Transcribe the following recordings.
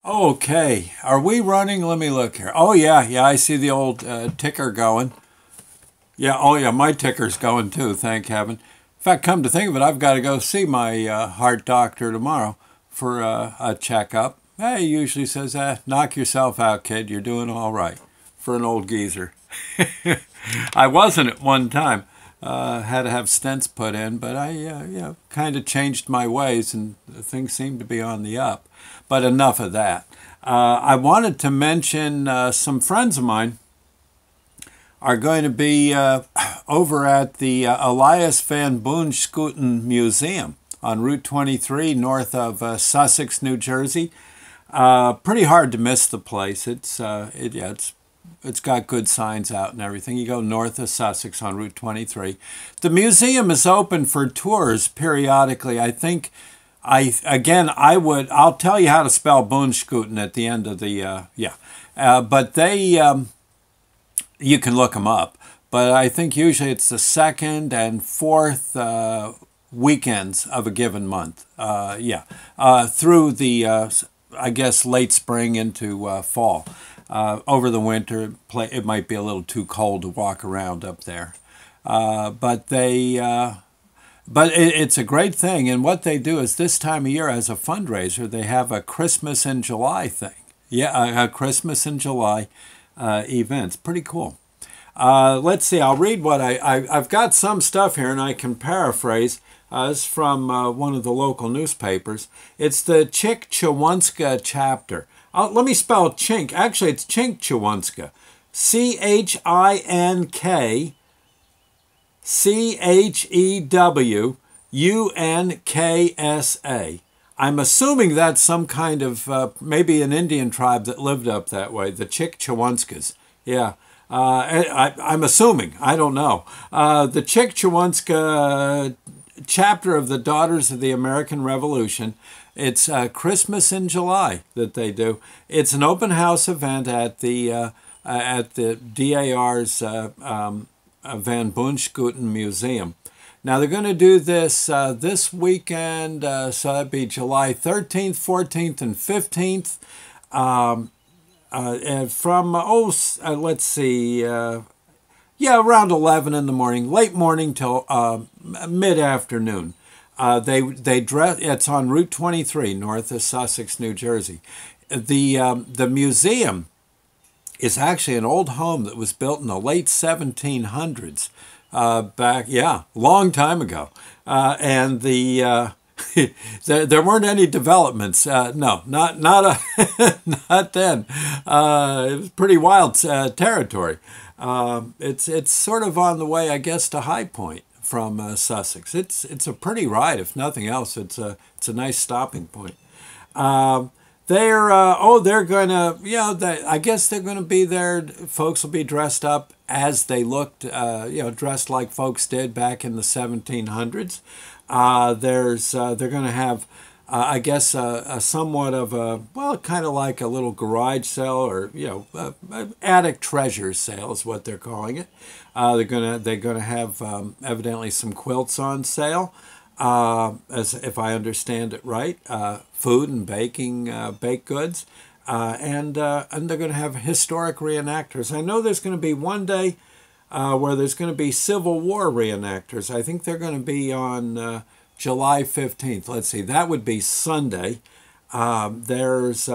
Okay, are we running? Let me look here. Oh yeah, I see the old ticker going. Yeah, oh yeah, my ticker's going too, thank heaven. In fact, come to think of it, I've got to go see my heart doctor tomorrow for a checkup. He usually says, knock yourself out, kid, you're doing all right for an old geezer. I wasn't at one time. Had to have stents put in, but I kind of changed my ways and things seem to be on the up. But enough of that. I wanted to mention some friends of mine are going to be over at the Elias van Bunschooten Museum on Route 23 north of Sussex, New Jersey. Pretty hard to miss the place. It's got good signs out and everything. You go north of Sussex on Route 23. The museum is open for tours periodically. I think I'll tell you how to spell Bunschooten at the end of the but you can look them up. But I think usually it's the second and fourth weekends of a given month. Through the I guess late spring into fall. Over the winter, it might be a little too cold to walk around up there. But it's a great thing. And what they do is this time of year as a fundraiser, they have a Christmas in July thing. Yeah, a Christmas in July event. Pretty cool. Let's see. I'll read what I've got some stuff here and I can paraphrase. It's from one of the local newspapers. It's the Chinkchewunska chapter. Let me spell chink. Actually, it's Chinkchewunska. CHINKCHEWUNKSA. I'm assuming that's some kind of, maybe an Indian tribe that lived up that way, the Chinkchewunskas. Yeah, I'm assuming. I don't know. The Chinkchewunska chapter of the Daughters of the American Revolution. It's Christmas in July that they do. It's an open house event at the DAR's Van Bunschooten Museum. Now they're going to do this this weekend, so that'd be July 13th, 14th, and 15th. And from let's see, around 11 in the morning, late morning till mid-afternoon. They dress. It's on Route 23, north of Sussex, New Jersey. The museum is actually an old home that was built in the late 1700s. Long time ago. And there weren't any developments. No, not not then. It was pretty wild territory. It's sort of on the way, I guess, to High Point from Sussex. It's a pretty ride, if nothing else. It's a nice stopping point. They're going to, I guess they're going to be there. Folks will be dressed up as they looked, dressed like folks did back in the 1700s. They're going to have, I guess, a somewhat of a, kind of like a little garage sale or, attic treasure sale is what they're calling it. They're gonna have evidently some quilts on sale, as if I understand it right. Food and baking, baked goods, and they're going to have historic reenactors. I know there's going to be one day where there's going to be Civil War reenactors. I think they're going to be on July 15th. Let's see, that would be Sunday. There's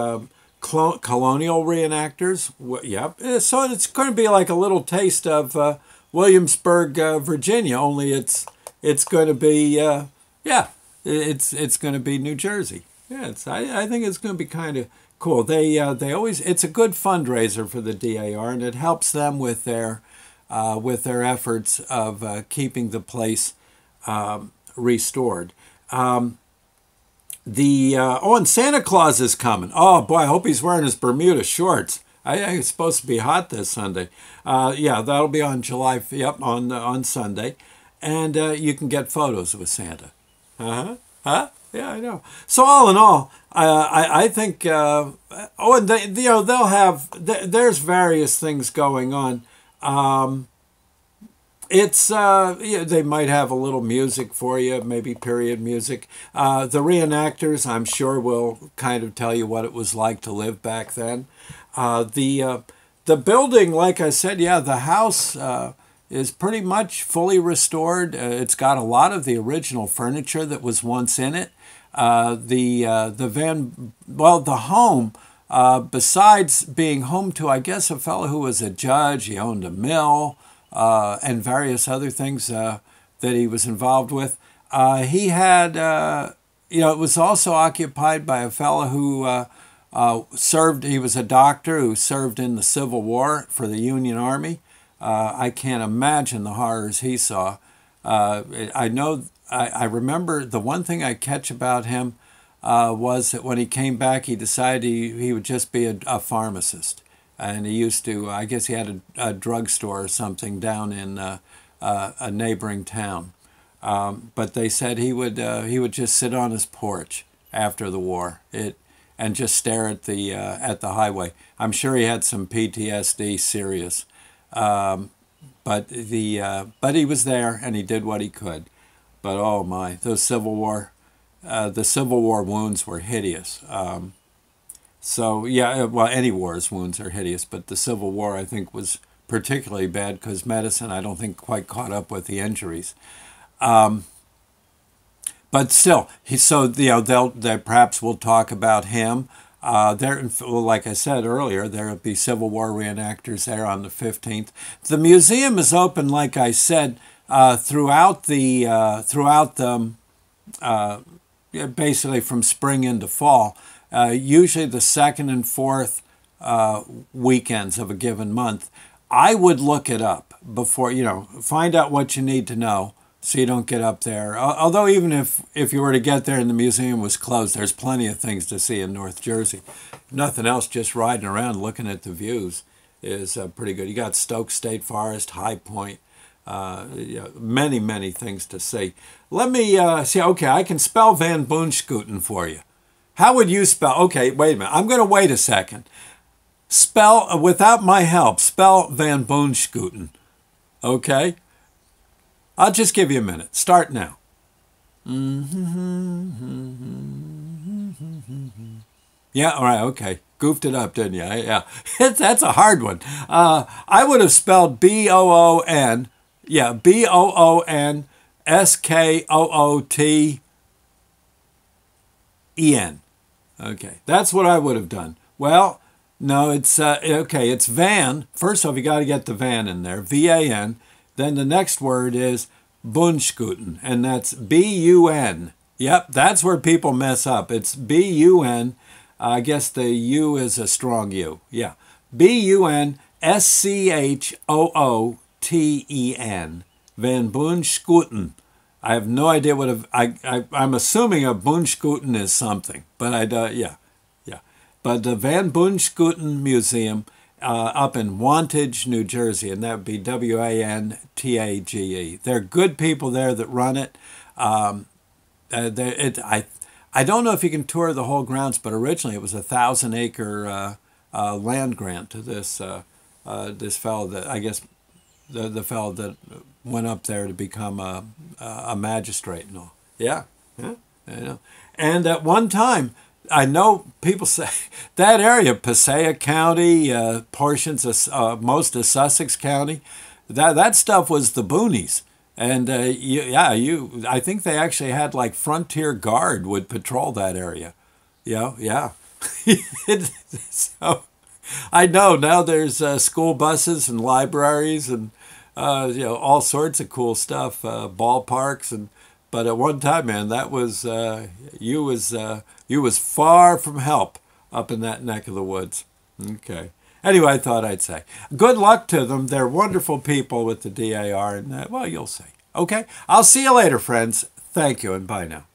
colonial reenactors. Yep. So it's going to be like a little taste of Williamsburg, Virginia. Only it's going to be it's going to be New Jersey. Yeah, I think it's going to be kind of cool. They always, it's a good fundraiser for the DAR, and it helps them with their efforts of keeping the place restored. And Santa Claus is coming. Oh boy, I hope he's wearing his Bermuda shorts. I think it's supposed to be hot this Sunday. That'll be on July. Yep, on Sunday, and you can get photos with Santa. Yeah, I know. So all in all, I think. And they'll have. There's various things going on. It's yeah, they might have a little music for you, maybe period music. The reenactors, I'm sure, will kind of tell you what it was like to live back then. The building, like I said, yeah, the house is pretty much fully restored. It's got a lot of the original furniture that was once in it. The home. Besides being home to, I guess, a fellow who was a judge, he owned a mill and various other things that he was involved with. He had, it was also occupied by a fellow who served, he was a doctor who served in the Civil War for the Union Army. I can't imagine the horrors he saw. I remember the one thing I catch about him was that when he came back, he decided he would just be a pharmacist. And he used to, I guess he had a drugstore or something down in a neighboring town. But they said he would just sit on his porch after the war and just stare at the highway. I'm sure he had some PTSD, serious. But he was there and he did what he could. But oh my, the Civil War wounds were hideous. So yeah, well, any war's wounds are hideous, but the Civil War, I think, was particularly bad because medicine, I don't think, quite caught up with the injuries. But still, they perhaps will talk about him. Like I said earlier, there will be Civil War reenactors there on the 15th. The museum is open, like I said, throughout basically from spring into fall. Usually the second and fourth weekends of a given month. I would look it up before, find out what you need to know so you don't get up there. Although even if you were to get there and the museum was closed, there's plenty of things to see in North Jersey. Nothing else, just riding around looking at the views is pretty good. You got Stoke State Forest, High Point, many, many things to see. Let me see, okay, I can spell Van Bunschooten for you. How would you spell? Okay, wait a minute. I'm going to wait a second. Spell, without my help, spell Van Bunschooten. Okay? I'll just give you a minute. Start now. Yeah, all right, okay. Goofed it up, didn't you? Yeah. That's a hard one. I would have spelled B-O-O-N. Yeah, B-O-O-N-S-K-O-O-T-E-N. Okay, that's what I would have done. Well, no, it's, okay, it's Van. First off, you got to get the Van in there, V-A-N. Then the next word is Bunschooten, and that's B-U-N. Yep, that's where people mess up. It's B-U-N. I guess the U is a strong U. Yeah, B-U-N-S-C-H-O-O-T-E-N. Van Bunschooten. I have no idea what I'm assuming a Bunschooten is something, but yeah. But the Van Bunschooten Museum up in Wantage, New Jersey, and that would be W-A-N-T-A-G-E. They're good people there that run it. I don't know if you can tour the whole grounds, but originally it was a 1,000-acre land grant to this fellow that I guess the fellow that went up there to become a magistrate and all. Yeah, I know. And at one time, I know people say that area, Passaic County, portions of most of Sussex County, that stuff was the boonies. And I think they actually had like Frontier Guard would patrol that area. Yeah. So I know now there's school buses and libraries and all sorts of cool stuff, ballparks but at one time, man, that was you was far from help up in that neck of the woods. Okay. Anyway, I thought I'd say good luck to them. They're wonderful people with the DAR, and well, you'll see. Okay. I'll see you later, friends. Thank you, and bye now.